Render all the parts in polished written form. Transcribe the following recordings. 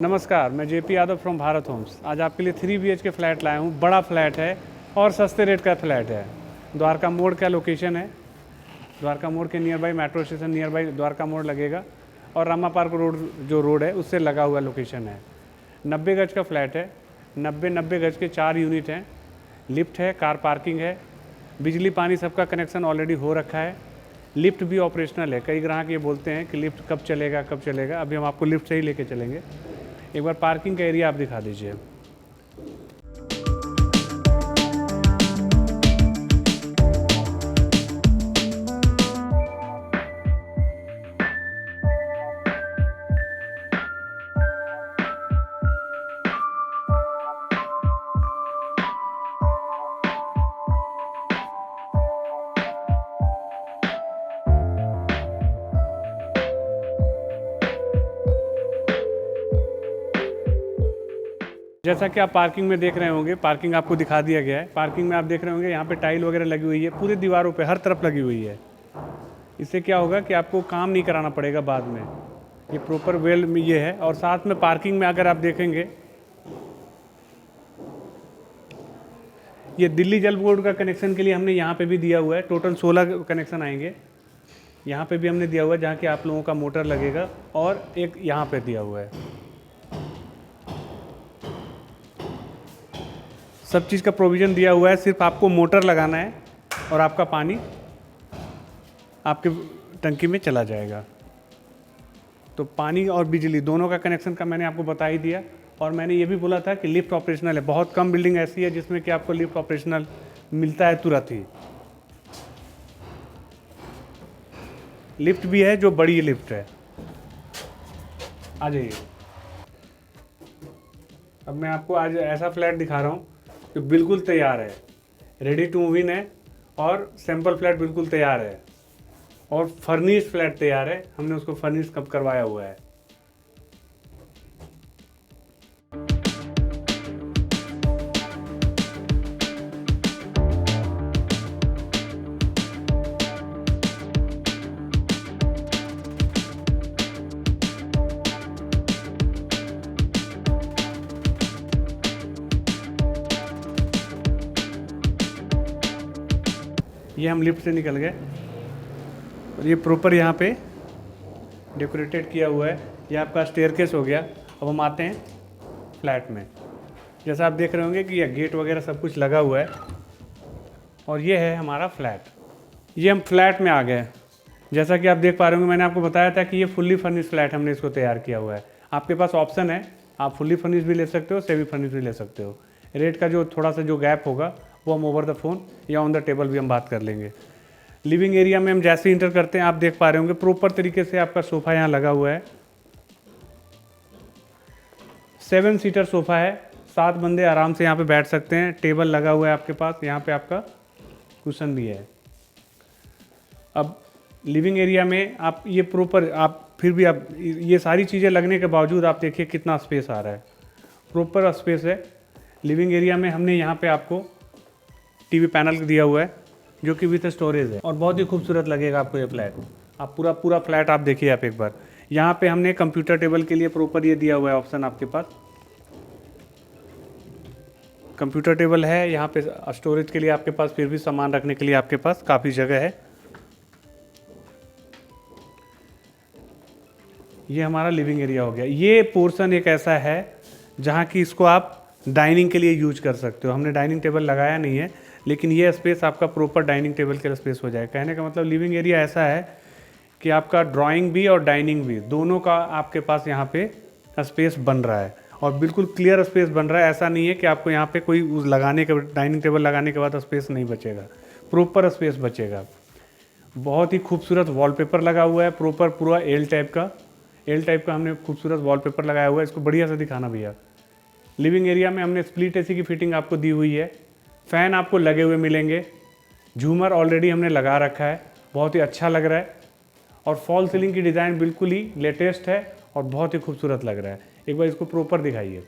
नमस्कार, मैं JP Yadav from Bharat Homes. आज आपके लिए 3 BHK फ्लैट लाया हूँ। बड़ा फ्लैट है और सस्ते रेट का फ्लैट है। द्वारका मोड़ का लोकेशन है। द्वारका मोड़ के near by metro station near by Dwarka मोड़ लगेगा और रामा पार्क रोड जो रोड है उससे लगा हुआ लोकेशन है। 90 गज का फ्लैट है। 90 गज के 4 यूनिट हैं। लिफ्ट है, कार पार्किंग है, बिजली पानी सबका कनेक्शन ऑलरेडी हो रखा है। लिफ्ट भी ऑपरेशनल है। कई ग्राहक ये बोलते हैं कि लिफ्ट कब चलेगा। अभी हम आपको लिफ्ट से ही लेके चलेंगे। एक बार पार्किंग का एरिया आप दिखा दीजिए। जैसा कि आप पार्किंग में देख रहे होंगे, पार्किंग आपको दिखा दिया गया है। पार्किंग में आप देख रहे होंगे यहाँ पे टाइल वगैरह लगी हुई है, पूरी दीवारों पे हर तरफ लगी हुई है। इससे क्या होगा कि आपको काम नहीं कराना पड़ेगा बाद में। ये प्रॉपर वेल में ये है। और साथ में पार्किंग में अगर आप देखेंगे, ये दिल्ली जल बोर्ड का कनेक्शन के लिए हमने यहाँ पे भी दिया हुआ है। टोटल 16 कनेक्शन आएंगे। यहाँ पे भी हमने दिया हुआ है जहाँ कि आप लोगों का मोटर लगेगा, और एक यहाँ पे दिया हुआ है। सब चीज़ का प्रोविज़न दिया हुआ है। सिर्फ आपको मोटर लगाना है और आपका पानी आपके टंकी में चला जाएगा। तो पानी और बिजली दोनों का कनेक्शन का मैंने आपको बता ही दिया। और मैंने ये भी बोला था कि लिफ्ट ऑपरेशनल है। बहुत कम बिल्डिंग ऐसी है जिसमें कि आपको लिफ्ट ऑपरेशनल मिलता है तुरंत ही। लिफ्ट भी है जो बड़ी लिफ्ट है। आ जाइए। अब मैं आपको आज ऐसा फ्लैट दिखा रहा हूँ जो बिल्कुल तैयार है, रेडी टू मूव इन है, और सैंपल फ्लैट बिल्कुल तैयार है, और फर्निश्ड फ्लैट तैयार है। हमने उसको फर्निश कब करवाया हुआ है। ये हम लिफ्ट से निकल गए और ये प्रॉपर यहाँ पे डेकोरेटेड किया हुआ है। ये आपका स्टेयरकेस हो गया। अब हम आते हैं फ्लैट में। जैसा आप देख रहे होंगे कि यह गेट वगैरह सब कुछ लगा हुआ है, और ये है हमारा फ्लैट। ये हम फ्लैट में आ गए। जैसा कि आप देख पा रहे होंगे, मैंने आपको बताया था कि ये फुल्ली फर्निश फ्लैट हमने इसको तैयार किया हुआ है। आपके पास ऑप्शन है, आप फुल्ली फर्निश भी ले सकते हो, सेमी फर्निश भी ले सकते हो। रेट का जो थोड़ा सा जो गैप होगा वो हम ओवर द फोन या ऑन द टेबल भी हम बात कर लेंगे। लिविंग एरिया में हम जैसे इंटर करते हैं, आप देख पा रहे होंगे प्रॉपर तरीके से आपका सोफ़ा यहाँ लगा हुआ है। 7 सीटर सोफ़ा है। 7 बंदे आराम से यहाँ पे बैठ सकते हैं। टेबल लगा हुआ है आपके पास। यहाँ पे आपका कुशन भी है। अब लिविंग एरिया में आप ये प्रॉपर, आप फिर भी आप ये सारी चीज़ें लगने के बावजूद आप देखिए कितना स्पेस आ रहा है। प्रॉपर स्पेस है। लिविंग एरिया में हमने यहाँ पे आपको टीवी पैनल दिया हुआ है जो कि विथ स्टोरेज है, और बहुत ही खूबसूरत लगेगा आपको ये फ्लैट। आप पूरा फ्लैट आप देखिए आप एक बार। यहाँ पे हमने कंप्यूटर टेबल के लिए प्रॉपर ये दिया हुआ है ऑप्शन। आपके पास कंप्यूटर टेबल है। यहाँ पे स्टोरेज के लिए आपके पास फिर भी सामान रखने के लिए आपके पास काफ़ी जगह है। ये हमारा लिविंग एरिया हो गया। ये पोर्शन एक ऐसा है जहाँ की इसको आप डाइनिंग के लिए यूज कर सकते हो। हमने डाइनिंग टेबल लगाया नहीं है, लेकिन ये स्पेस आपका प्रॉपर डाइनिंग टेबल के स्पेस हो जाए। कहने का मतलब लिविंग एरिया ऐसा है कि आपका ड्राइंग भी और डाइनिंग भी दोनों का आपके पास यहाँ पे स्पेस बन रहा है, और बिल्कुल क्लियर स्पेस बन रहा है। ऐसा नहीं है कि आपको यहाँ पे कोई लगाने के डाइनिंग टेबल लगाने के बाद स्पेस नहीं बचेगा, प्रॉपर स्पेस बचेगा। बहुत ही खूबसूरत वॉलपेपर लगा हुआ है, प्रॉपर पूरा एल टाइप का हमने खूबसूरत वॉलपेपर लगाया हुआ है। इसको बढ़िया से दिखाना भैया। लिविंग एरिया में हमने स्प्लिट एसी की फिटिंग आपको दी हुई है। फ़ैन आपको लगे हुए मिलेंगे। झूमर ऑलरेडी हमने लगा रखा है, बहुत ही अच्छा लग रहा है। और फॉल सीलिंग की डिज़ाइन बिल्कुल ही लेटेस्ट है और बहुत ही खूबसूरत लग रहा है। एक बार इसको प्रॉपर दिखाइए।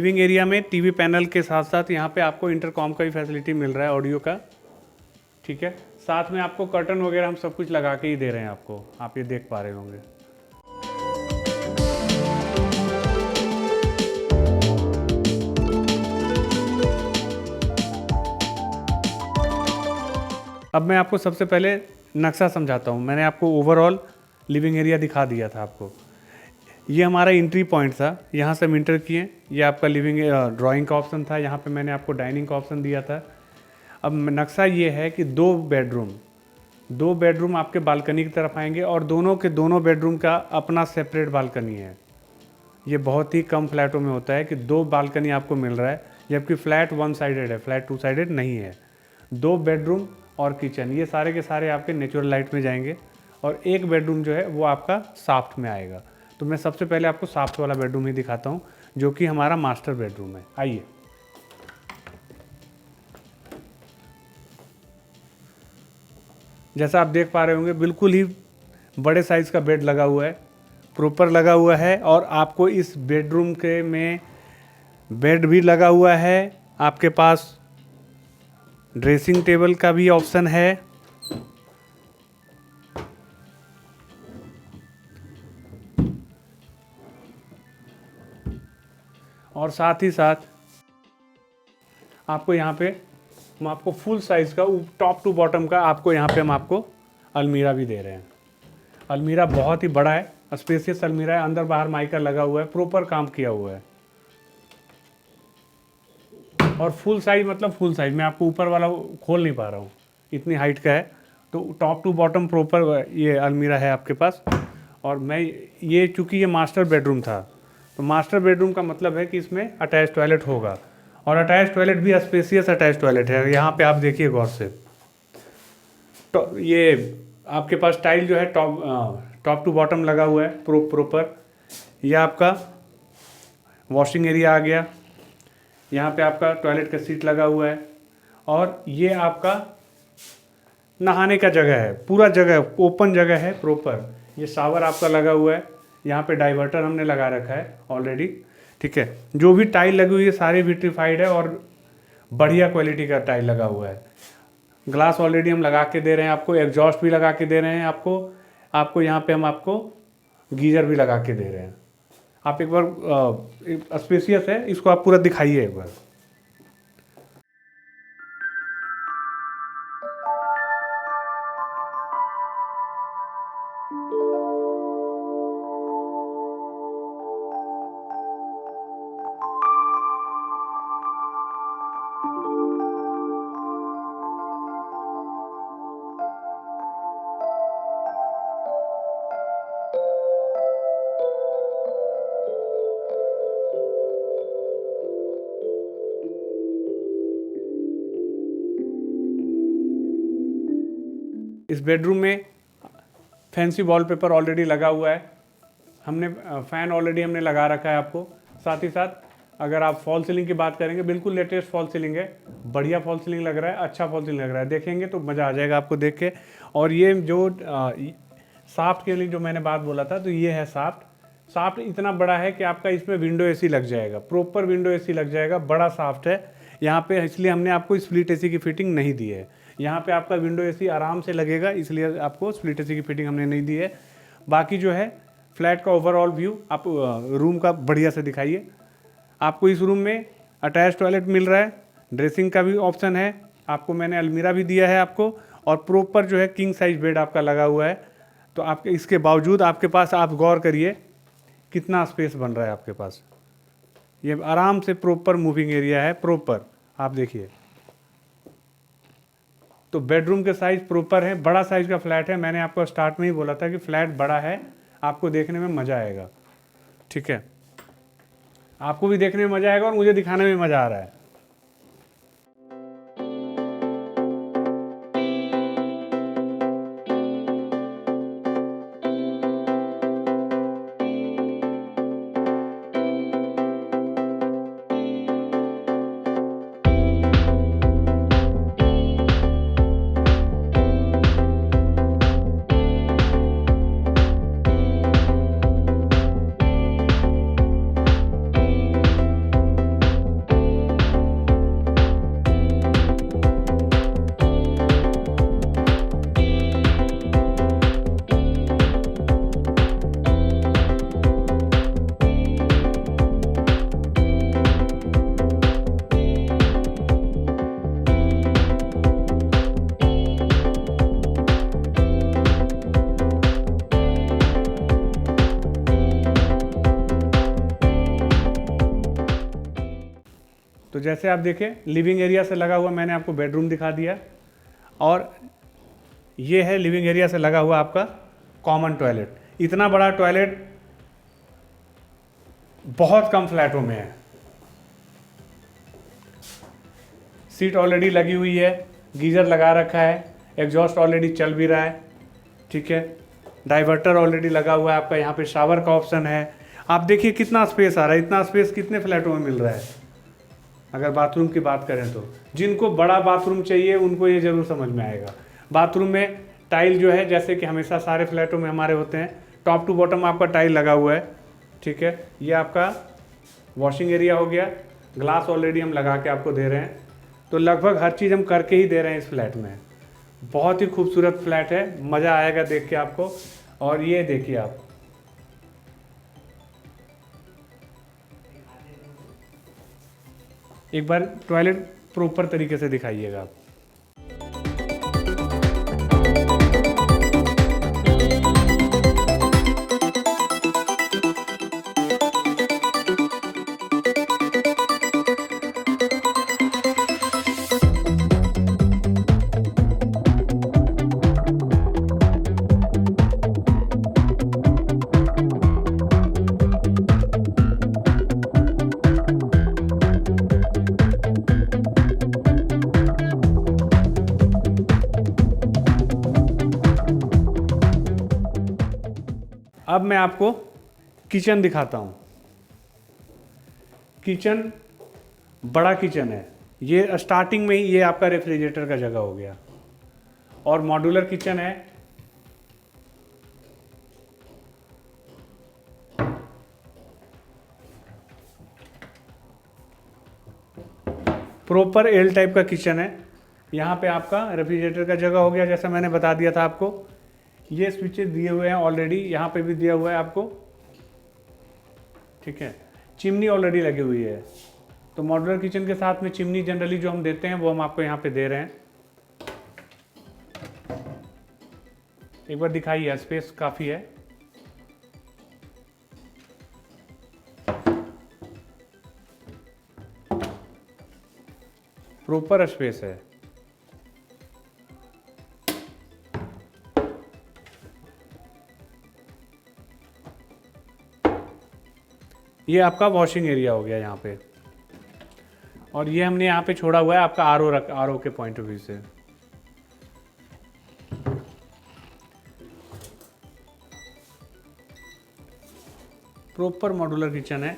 लिविंग एरिया में टीवी पैनल के साथ साथ यहाँ पे आपको इंटरकॉम का भी फैसिलिटी मिल रहा है, ऑडियो का। ठीक है, साथ में आपको कर्टन वगैरह हम सब कुछ लगा के ही दे रहे हैं आपको, आप ये देख पा रहे होंगे। अब मैं आपको सबसे पहले नक्शा समझाता हूँ। मैंने आपको ओवरऑल लिविंग एरिया दिखा दिया था आपको। ये हमारा एंट्री पॉइंट था, यहाँ से हम इंटर किए। ये आपका लिविंग ड्राइंग का ऑप्शन था, यहाँ पे मैंने आपको डाइनिंग का ऑप्शन दिया था। अब नक्शा ये है कि दो बेडरूम आपके बालकनी की तरफ आएंगे और दोनों के दोनों बेडरूम का अपना सेपरेट बालकनी है। ये बहुत ही कम फ्लैटों में होता है कि दो बालकनी आपको मिल रहा है, जबकि फ्लैट वन साइडेड है, फ्लैट टू साइडेड नहीं है। दो बेडरूम और किचन, ये सारे के सारे आपके नेचुरल लाइट में जाएंगे और एक बेडरूम जो है वो आपका साफ्ट में आएगा। तो मैं सबसे पहले आपको साफ्ट वाला बेडरूम ही दिखाता हूँ, जो कि हमारा मास्टर बेडरूम है। आइए, जैसा आप देख पा रहे होंगे बिल्कुल ही बड़े साइज़ का बेड लगा हुआ है, प्रॉपर लगा हुआ है। और आपको इस बेडरूम के में बेड भी लगा हुआ है, आपके पास ड्रेसिंग टेबल का भी ऑप्शन है। और साथ ही साथ आपको यहाँ पे हम आपको फुल साइज़ का टॉप टू बॉटम का आपको यहाँ पे हम आपको अलमीरा भी दे रहे हैं। अलमीरा बहुत ही बड़ा है, स्पेसियस अलमीरा है, अंदर बाहर माइका लगा हुआ है, प्रॉपर काम किया हुआ है। और फुल साइज मतलब फुल साइज, मैं आपको ऊपर वाला खोल नहीं पा रहा हूँ, इतनी हाइट का है। तो टॉप टू बॉटम प्रॉपर ये अलमीरा है आपके पास। और मैं ये चूँकि ये मास्टर बेडरूम था, तो मास्टर बेडरूम का मतलब है कि इसमें अटैच टॉयलेट होगा, और अटैच टॉयलेट भी स्पेसियस अटैच टॉयलेट है। यहाँ पे आप देखिए गौर से, तो ये आपके पास टाइल जो है टॉप टू बॉटम लगा हुआ है प्रॉपर। यह आपका वॉशिंग एरिया आ गया, यहाँ पे आपका टॉयलेट का सीट लगा हुआ है, और ये आपका नहाने का जगह है, पूरा जगह ओपन जगह है प्रॉपर। ये शावर आपका लगा हुआ है, यहाँ पे डाइवर्टर हमने लगा रखा है ऑलरेडी। ठीक है, जो भी टाइल लगी हुई है सारी विट्रीफाइड है और बढ़िया क्वालिटी का टाइल लगा हुआ है। ग्लास ऑलरेडी हम लगा के दे रहे हैं आपको, एग्जॉस्ट भी लगा के दे रहे हैं आपको यहाँ पे हम आपको गीजर भी लगा के दे रहे हैं। आप एक बार स्पेसियस है, इसको आप पूरा दिखाइए एक बार। इस बेडरूम में फैंसी वॉलपेपर ऑलरेडी लगा हुआ है, हमने फ़ैन ऑलरेडी हमने लगा रखा है आपको। साथ ही साथ अगर आप फॉल सीलिंग की बात करेंगे, बिल्कुल लेटेस्ट फॉल सीलिंग है, बढ़िया फॉल सीलिंग लग रहा है, अच्छा फॉल सीलिंग लग रहा है, देखेंगे तो मज़ा आ जाएगा आपको देख के। और ये जो साफ्ट के लिए जो मैंने बात बोला था, तो ये है साफ्ट इतना बड़ा है कि आपका इसमें विंडो एसी लग जाएगा, प्रॉपर विंडो एसी लग जाएगा, बड़ा साफ्ट है यहाँ पे। इसलिए हमने आपको स्प्लिट एसी की फिटिंग नहीं दी है, यहाँ पे आपका विंडो एसी आराम से लगेगा, इसलिए आपको स्प्लिट एसी की फिटिंग हमने नहीं दी है। बाकी जो है फ्लैट का ओवरऑल व्यू आप रूम का बढ़िया से दिखाइए। आपको इस रूम में अटैच टॉयलेट मिल रहा है, ड्रेसिंग का भी ऑप्शन है, आपको मैंने अलमीरा भी दिया है आपको, और प्रॉपर जो है किंग साइज बेड आपका लगा हुआ है। तो आपके इसके बावजूद आपके पास, आप गौर करिए कितना स्पेस बन रहा है आपके पास। ये आराम से प्रॉपर मूविंग एरिया है, प्रॉपर आप देखिए। तो बेडरूम के साइज़ प्रॉपर है, बड़ा साइज़ का फ्लैट है। मैंने आपको स्टार्ट में ही बोला था कि फ्लैट बड़ा है, आपको देखने में मज़ा आएगा। ठीक है, आपको भी देखने में मज़ा आएगा और मुझे दिखाने में मज़ा आ रहा है। जैसे आप देखें लिविंग एरिया से लगा हुआ मैंने आपको बेडरूम दिखा दिया, और ये है लिविंग एरिया से लगा हुआ आपका कॉमन टॉयलेट। इतना बड़ा टॉयलेट बहुत कम फ्लैटों में है। सीट ऑलरेडी लगी हुई है, गीजर लगा रखा है, एग्जॉस्ट ऑलरेडी चल भी रहा है, ठीक है। डाइवर्टर ऑलरेडी लगा हुआ है आपका, यहाँ पे शावर का ऑप्शन है। आप देखिए कितना स्पेस आ रहा है, इतना स्पेस कितने फ्लैटों में मिल रहा है। अगर बाथरूम की बात करें तो जिनको बड़ा बाथरूम चाहिए उनको ये ज़रूर समझ में आएगा। बाथरूम में टाइल जो है, जैसे कि हमेशा सारे फ्लैटों में हमारे होते हैं, टॉप टू बॉटम आपका टाइल लगा हुआ है, ठीक है। ये आपका वॉशिंग एरिया हो गया, ग्लास ऑलरेडी हम लगा के आपको दे रहे हैं, तो लगभग हर चीज़ हम करके ही दे रहे हैं इस फ्लैट में। बहुत ही खूबसूरत फ्लैट है, मज़ा आएगा देख के आपको। और ये देखिए आप, एक बार टॉयलेट प्रॉपर तरीके से दिखाइएगा आप। अब मैं आपको किचन दिखाता हूँ। किचन बड़ा किचन है, ये स्टार्टिंग में ही ये आपका रेफ्रिजरेटर का जगह हो गया, और मॉड्यूलर किचन है। प्रॉपर एल टाइप का किचन है। यहाँ पे आपका रेफ्रिजरेटर का जगह हो गया, जैसा मैंने बता दिया था आपको। ये स्विचेस दिए हुए हैं ऑलरेडी, यहाँ पे भी दिया हुआ है आपको, ठीक है। चिमनी ऑलरेडी लगी हुई है, तो मॉड्यूलर किचन के साथ में चिमनी जनरली जो हम देते हैं वो हम आपको यहाँ पे दे रहे हैं। एक बार दिखाइए, स्पेस काफ़ी है। प्रॉपर स्पेस है। ये आपका वॉशिंग एरिया हो गया यहाँ पे, और ये हमने यहाँ पे छोड़ा हुआ है आपका आरओ के पॉइंट ऑफ व्यू से। प्रॉपर मॉड्यूलर किचन है।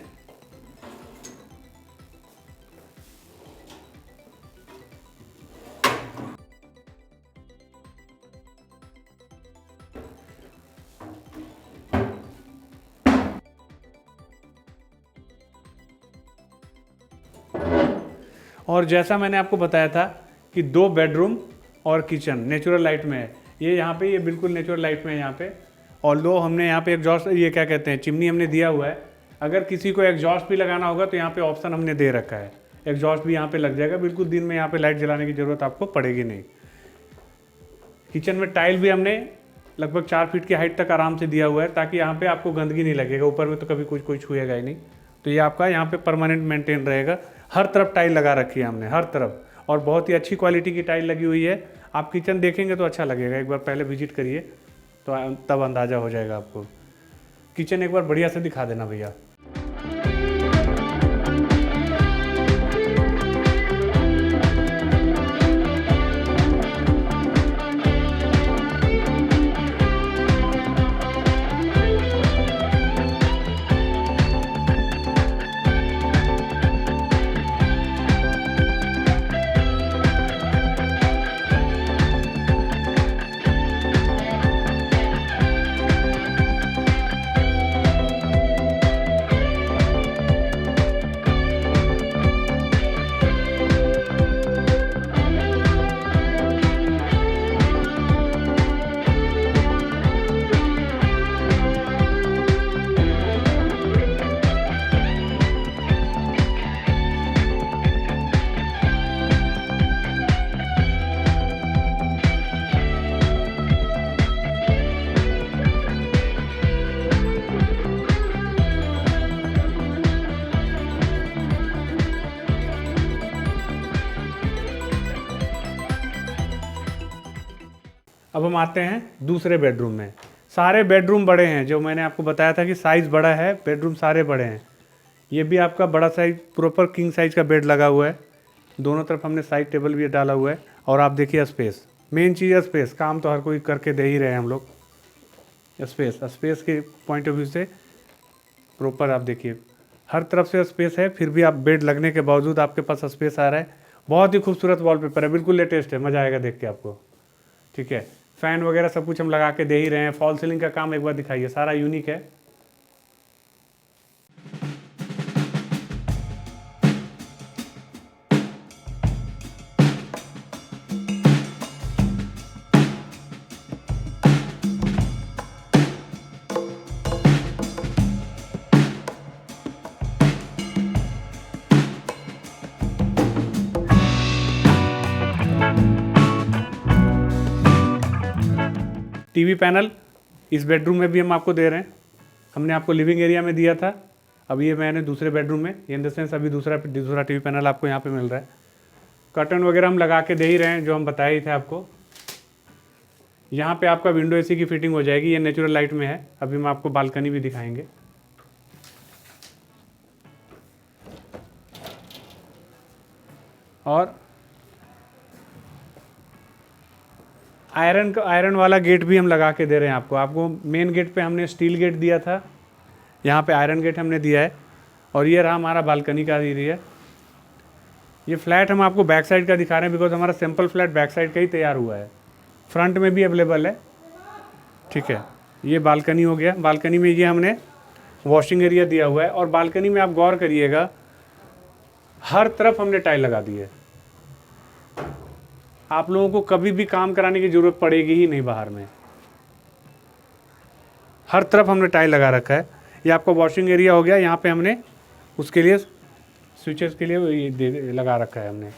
और जैसा मैंने आपको बताया था कि 2 बेडरूम और किचन नेचुरल लाइट में है। ये यहाँ पे ये बिल्कुल नेचुरल लाइट में है यहाँ पे। ऑल्दो हमने यहाँ पे एग्जॉस्ट, ये क्या कहते हैं, चिमनी हमने दिया हुआ है। अगर किसी को एग्जॉस्ट भी लगाना होगा तो यहाँ पे ऑप्शन हमने दे रखा है, एग्जॉस्ट भी यहाँ पे लग जाएगा। बिल्कुल दिन में यहाँ पे लाइट जलाने की ज़रूरत आपको पड़ेगी नहीं। किचन में टाइल भी हमने लगभग 4 फीट की हाइट तक आराम से दिया हुआ है, ताकि यहाँ पे आपको गंदगी नहीं लगेगा। ऊपर में तो कभी कोई छुएगा ही नहीं, तो ये आपका यहाँ पे परमानेंट मेंटेन रहेगा। हर तरफ टाइल लगा रखी है हमने, हर तरफ, और बहुत ही अच्छी क्वालिटी की टाइल लगी हुई है। आप किचन देखेंगे तो अच्छा लगेगा, एक बार पहले विजिट करिए तो तब अंदाज़ा हो जाएगा आपको। किचन एक बार बढ़िया से दिखा देना भैया। अब हम आते हैं दूसरे बेडरूम में। सारे बेडरूम बड़े हैं, जो मैंने आपको बताया था कि साइज़ बड़ा है, बेडरूम सारे बड़े हैं। ये भी आपका बड़ा साइज प्रॉपर किंग साइज का बेड लगा हुआ है, दोनों तरफ हमने साइड टेबल भी डाला हुआ है। और आप देखिए स्पेस, मेन चीज़ है स्पेस, काम तो हर कोई करके दे ही रहे हैं हम लोग। स्पेस के पॉइंट ऑफ व्यू से प्रॉपर आप देखिए हर तरफ से स्पेस है, फिर भी आप बेड लगने के बावजूद आपके पास स्पेस आ रहा है। बहुत ही खूबसूरत वॉलपेपर है, बिल्कुल लेटेस्ट है, मज़ा आएगा देख के आपको। ठीक है, फ़ैन वगैरह सब कुछ हम लगा के दे ही रहे हैं। फॉल सीलिंग का काम एक बार दिखाइए, सारा यूनिक है। टीवी पैनल इस बेडरूम में भी हम आपको दे रहे हैं। हमने आपको लिविंग एरिया में दिया था, अब ये मैंने दूसरे बेडरूम में, इन द सेंस अभी दूसरा टीवी पैनल आपको यहाँ पे मिल रहा है। कर्टन वगैरह हम लगा के दे ही रहे हैं, जो हम बताए ही थे आपको। यहाँ पे आपका विंडो एसी की फिटिंग हो जाएगी, ये नेचुरल लाइट में है। अभी हम आपको बालकनी भी दिखाएंगे। और आयरन वाला गेट भी हम लगा के दे रहे हैं आपको मेन गेट पे हमने स्टील गेट दिया था, यहाँ पे आयरन गेट हमने दिया है। और ये रहा हमारा बालकनी का एरिया। ये फ्लैट हम आपको बैक साइड का दिखा रहे हैं, बिकॉज हमारा सिंपल फ्लैट बैक साइड का ही तैयार हुआ है, फ्रंट में भी अवेलेबल है। ठीक है, ये बालकनी हो गया। बालकनी में ये हमने वॉशिंग एरिया दिया हुआ है, और बालकनी में आप गौर करिएगा हर तरफ हमने टाइल लगा दी है। आप लोगों को कभी भी काम कराने की ज़रूरत पड़ेगी ही नहीं बाहर में, हर तरफ हमने टाइल लगा रखा है। ये आपका वॉशिंग एरिया हो गया, यहाँ पे हमने उसके लिए स्विचेस के लिए ये लगा रखा है हमने।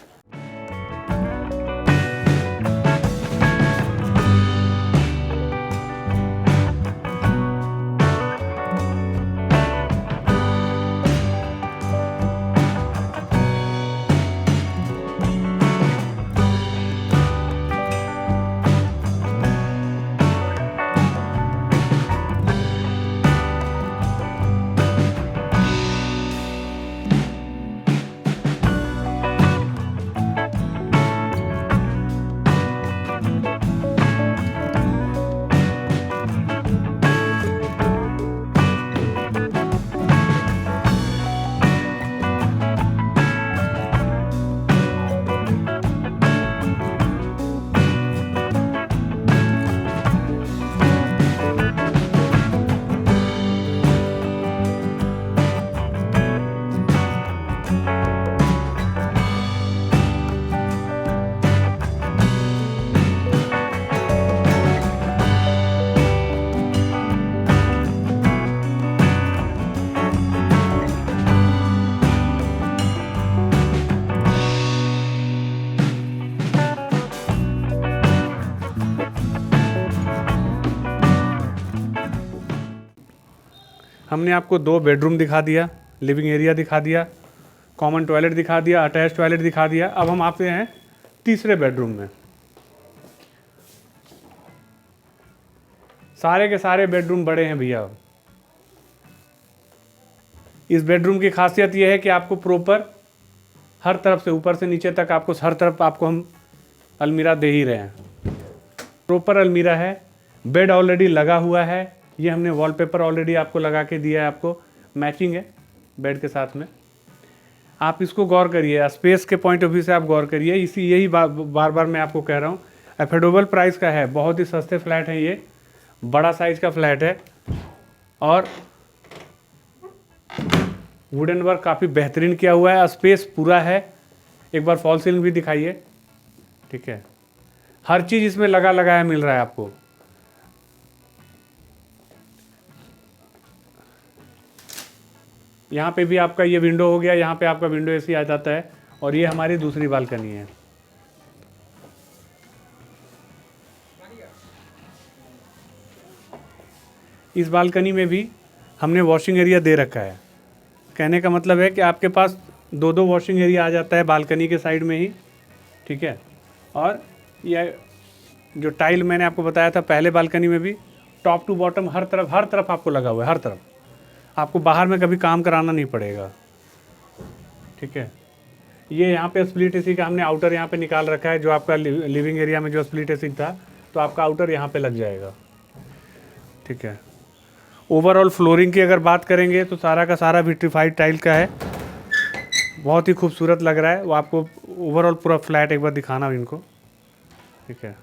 हमने आपको 2 बेडरूम दिखा दिया, लिविंग एरिया दिखा दिया, कॉमन टॉयलेट दिखा दिया, अटैच टॉयलेट दिखा दिया। अब हम आते हैं तीसरे बेडरूम में। सारे के सारे बेडरूम बड़े हैं भैया। इस बेडरूम की खासियत यह है कि आपको प्रॉपर हर तरफ से ऊपर से नीचे तक आपको हर तरफ आपको हम अलमीरा दे ही रहे हैं। प्रॉपर अलमीरा है, बेड ऑलरेडी लगा हुआ है, ये हमने वॉलपेपर ऑलरेडी आपको लगा के दिया है, आपको मैचिंग है बेड के साथ में। आप इसको गौर करिए, स्पेस के पॉइंट ऑफ व्यू से आप गौर करिए। यही बार बार मैं आपको कह रहा हूँ, अफोर्डेबल प्राइस का है, बहुत ही सस्ते फ्लैट है, ये बड़ा साइज का फ्लैट है। और वुडन वर्क काफ़ी बेहतरीन किया हुआ है, स्पेस पूरा है। एक बार फॉल सीलिंग भी दिखाइए। ठीक है, हर चीज़ इसमें लगाया मिल रहा है आपको। यहाँ पे भी आपका ये विंडो हो गया, यहाँ पे आपका विंडो एसी आ जाता है। और ये हमारी दूसरी बालकनी है। इस बालकनी में भी हमने वॉशिंग एरिया दे रखा है। कहने का मतलब है कि आपके पास 2 वॉशिंग एरिया आ जाता है बालकनी के साइड में ही। ठीक है, और ये जो टाइल मैंने आपको बताया था पहले बालकनी में भी, टॉप टू बॉटम हर तरफ आपको लगा हुआ है, हर तरफ। आपको बाहर में कभी काम कराना नहीं पड़ेगा, ठीक है। ये यहाँ पे स्प्लिट एसी का हमने आउटर यहाँ पे निकाल रखा है, जो आपका लिविंग एरिया में जो स्प्लिट एसी था, तो आपका आउटर यहाँ पे लग जाएगा, ठीक है। ओवरऑल फ्लोरिंग की अगर बात करेंगे तो सारा का सारा विट्रीफाइड टाइल का है, बहुत ही खूबसूरत लग रहा है। वो आपको ओवरऑल पूरा फ्लैट एक बार दिखाना इनको, ठीक है।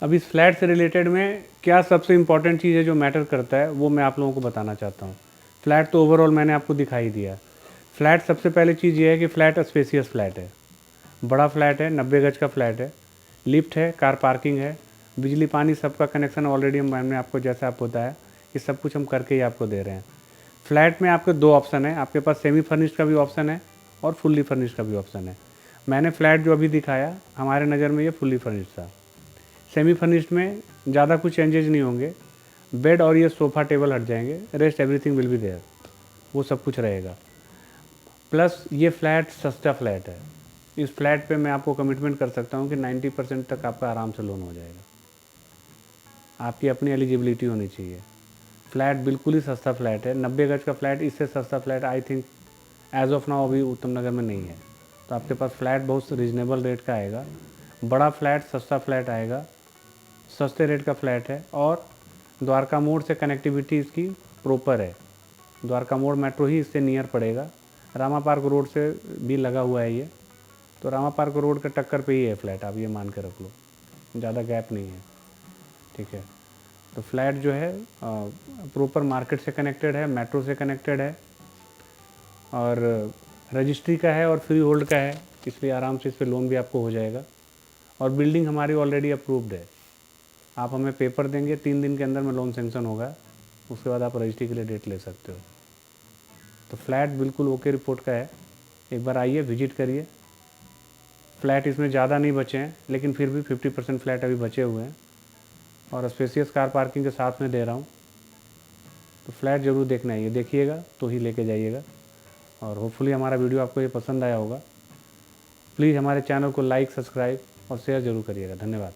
अब इस फ्लैट से रिलेटेड में क्या सबसे इम्पॉर्टेंट चीज़ है जो मैटर करता है, वो मैं आप लोगों को बताना चाहता हूँ। फ्लैट तो ओवरऑल मैंने आपको दिखाई दिया। फ्लैट सबसे पहले चीज़ ये है कि फ्लैट स्पेसियस फ्लैट है, बड़ा फ्लैट है, 90 गज का फ्लैट है, लिफ्ट है, कार पार्किंग है, बिजली पानी सबका कनेक्शन ऑलरेडी मैंने आपको जैसा आप बताया, ये सब कुछ हम करके ही आपको दे रहे हैं। फ्लैट में आपके दो ऑप्शन है, आपके पास सेमी फर्निश्ड का भी ऑप्शन है और फुल्ली फर्निश्ड का भी ऑप्शन है। मैंने फ्लैट जो अभी दिखाया, हमारे नज़र में ये फुल्ली फर्निश्ड था। सेमी फर्निश्ड में ज़्यादा कुछ चेंजेज नहीं होंगे, बेड और ये सोफ़ा टेबल हट जाएंगे, rest everything will be there, वो सब कुछ रहेगा। प्लस ये फ्लैट सस्ता फ्लैट है, इस फ्लैट पे मैं आपको कमिटमेंट कर सकता हूँ कि 90% तक आपका आराम से लोन हो जाएगा। आपकी अपनी एलिजिबिलिटी होनी चाहिए। फ्लैट बिल्कुल ही सस्ता फ्लैट है, 90 गज का फ्लैट, इससे सस्ता flat I think as of now अभी उत्तम नगर में नहीं है। तो आपके पास फ्लैट बहुत रीजनेबल रेट का आएगा, बड़ा फ्लैट सस्ता फ्लैट आएगा, सस्ते रेट का फ्लैट है। और द्वारका मोड़ से कनेक्टिविटी इसकी प्रॉपर है, द्वारका मोड़ मेट्रो ही इससे नियर पड़ेगा, रामा पार्क रोड से भी लगा हुआ है ये, तो रामा पार्क रोड के टक्कर पे ही है फ्लैट, आप ये मान के रख लो, ज़्यादा गैप नहीं है, ठीक है। तो फ्लैट जो है प्रॉपर मार्केट से कनेक्टेड है, मेट्रो से कनेक्टेड है, और रजिस्ट्री का है और फ्री होल्ड का है, इसलिए आराम से इस पर लोन भी आपको हो जाएगा। और बिल्डिंग हमारी ऑलरेडी अप्रूव्ड है, आप हमें पेपर देंगे, 3 दिन के अंदर में लोन सेंक्शन होगा, उसके बाद आप रजिस्ट्री के लिए डेट ले सकते हो। तो फ्लैट बिल्कुल ओके रिपोर्ट का है, एक बार आइए, विजिट करिए। फ्लैट इसमें ज़्यादा नहीं बचे हैं, लेकिन फिर भी 50% फ्लैट अभी बचे हुए हैं, और स्पेसियस कार पार्किंग के साथ में दे रहा हूँ। तो फ्लैट ज़रूर देखना आइए, देखिएगा तो ही लेके जाइएगा। और होपफुली हमारा वीडियो आपको ये पसंद आया होगा। प्लीज़ हमारे चैनल को लाइक, सब्सक्राइब और शेयर ज़रूर करिएगा। धन्यवाद।